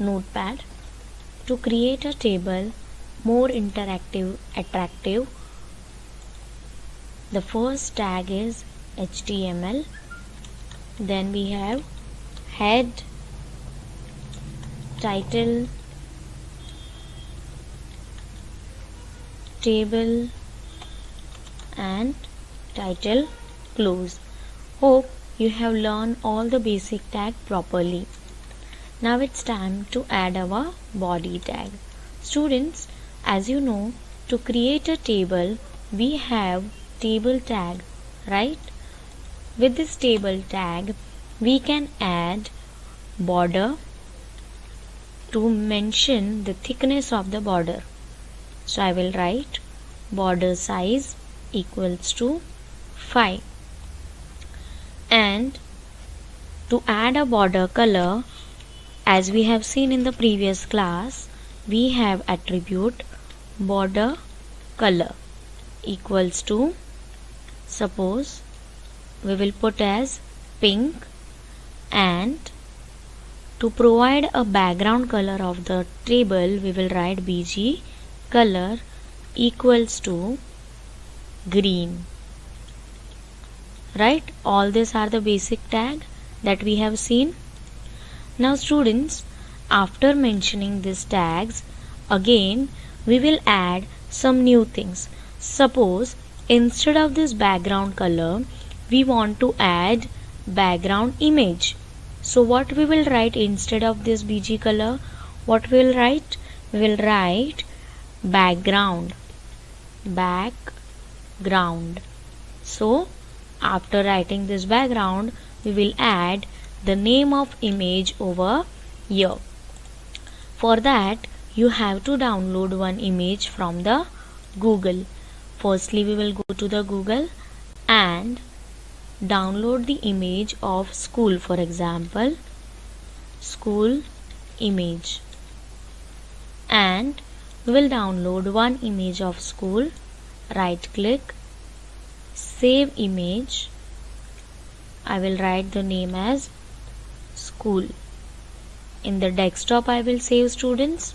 notepad. To create a table more interactive, attractive, the first tag is HTML. Then we have head, title, table and title close. Hope you have learned all the basic tag properly. Now it's time to add our body tag. Students, as you know, to create a table we have table tag, right? With this table tag we can add border to mention the thickness of the border. So I will write border size equals to 5. And to add a border color, as we have seen in the previous class, we have attribute border color equals to, suppose we will put as pink, and to provide a background color of the table we will write BG color equals to green. Right? All these are the basic tag that we have seen. Now students, after mentioning these tags, again we will add some new things. Suppose instead of this background color we want to add background image. So what we will write instead of this BG color? What we will write? We will write background. So after writing this background we will add the name of image over here. For that you have to download one image from the Google. Firstly we will go to the Google and download the image of school. For example, school image, and we will download one image of school. Right click, save image. I will write the name as school. In the desktop I will save students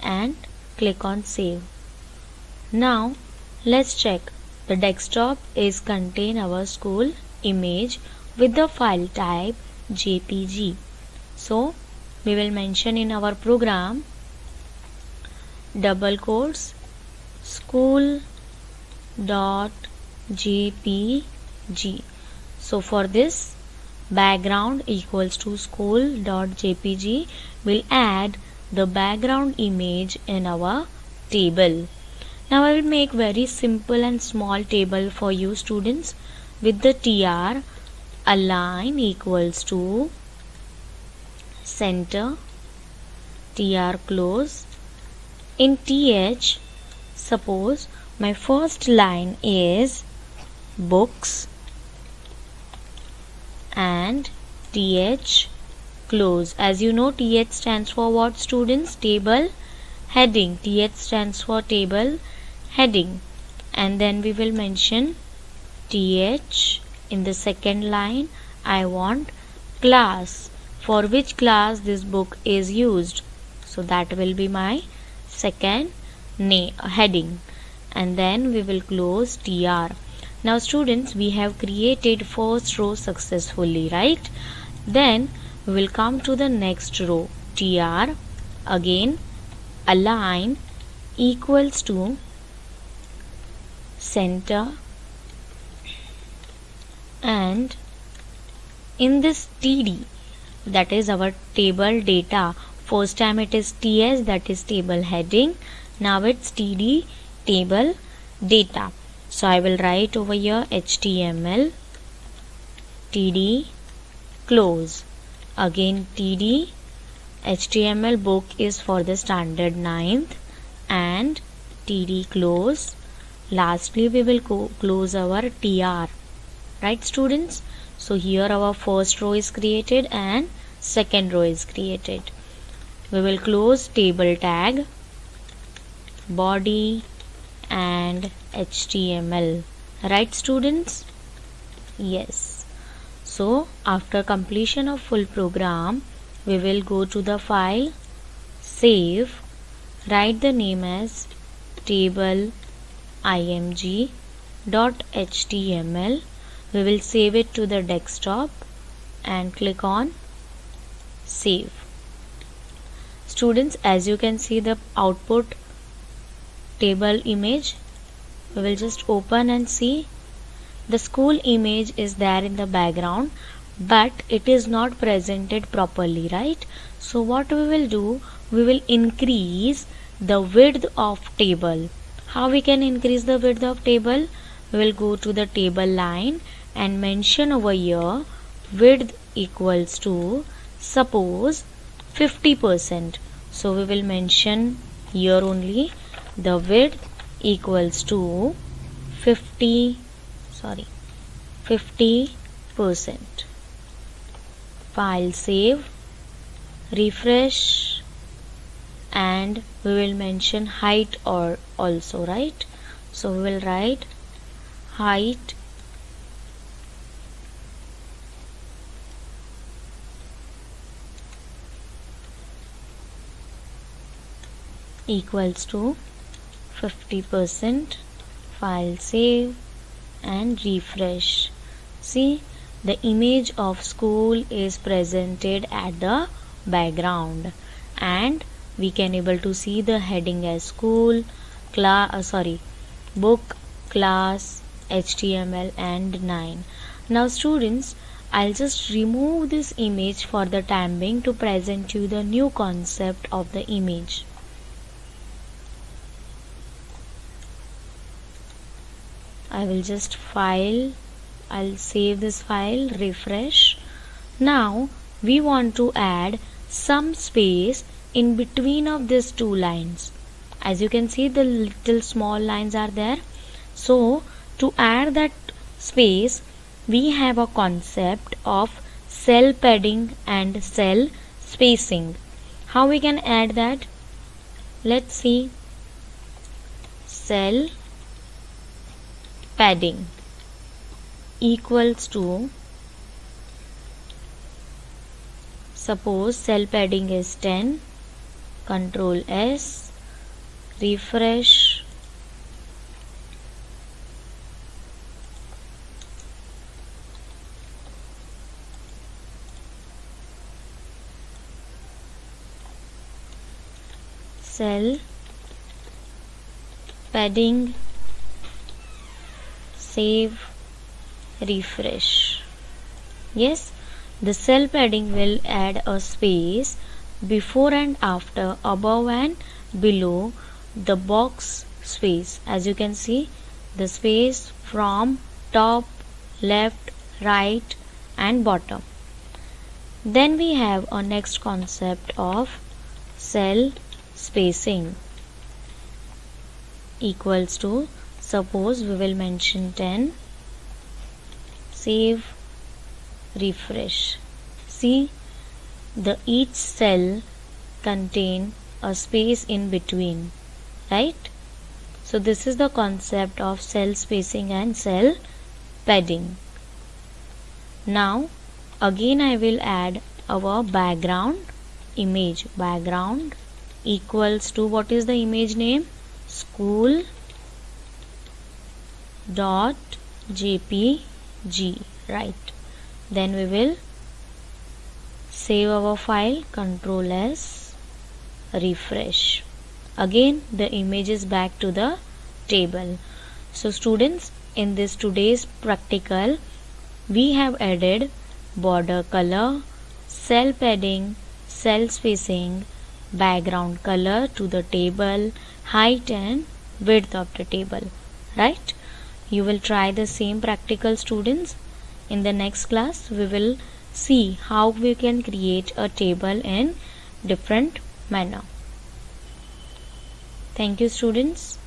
and click on save. Now let's check. The desktop is contain our school image with the file type JPG. So we will mention in our program double quotes school.jpg. So for this background equals to school.jpg, we'll add the background image in our table. Now I will make very simple and small table for you students. With the TR, align equals to center, TR close. In TH, suppose my first line is books and TH close. As you know, TH stands for what, students? Table heading. TH stands for table heading. And then we will mention TH in the second line. I want class, for which class this book is used. So that will be my second heading. And then we will close TR. Now students, we have created first row successfully, right? Then we will come to the next row. TR, again align equals to center, and in this TD, that is our table data. First time it is TS, that is table heading. Now it's TD, table data. So I will write over here HTML TD close. Again TD, HTML book is for the standard 9th, and TD close. Lastly we will close our TR, right students? So here our first row is created and second row is created. We will close table tag, body and HTML, right students? Yes. So after completion of full program, we will go to the file, save, write the name as table img.html. We will save it to the desktop and click on save. Students, as you can see the output table image, we will just open and see the school image is there in the background, but it is not presented properly, right? So what we will do, we will increase the width of table. How we can increase the width of table? We will go to the table line and mention over here width equals to, suppose, 50%. So we will mention here only the width equals to 50%. File, save, refresh, and we will mention height or also, right? So we will write height equals to 50%. File, save, and refresh. See, the image of school is presented at the background, and we can able to see the heading as school, book, class, HTML and 9. Now students, I'll just remove this image for the time being to present you the new concept of the image. I will just I'll save this file, refresh. Now we want to add some space in between of these two lines. As you can see, the little small lines are there. So to add that space, we have a concept of cell padding and cell spacing. How we can add that? Let's see. Cell padding equals to, suppose cell padding is 10, Control S, refresh, cell padding, save, refresh. Yes, the cell padding will add a space before and after, above and below the box space. As you can see, the space from top, left, right and bottom. Then we have a next concept of cell spacing equals to, suppose we will mention 10, save, refresh. See, the each cell contain a space in between, right? So this is the concept of cell spacing and cell padding. Now again I will add our background image. Background equals to, what is the image name? School dot jpg, right? Then we will save our file, Control S, refresh. Again the image is back to the table. So students, in this today's practical, we have added border color, cell padding, cell spacing, background color to the table, height and width of the table, right? You will try the same practical, students. In the next class we will see how we can create a table in different manner. Thank you, students.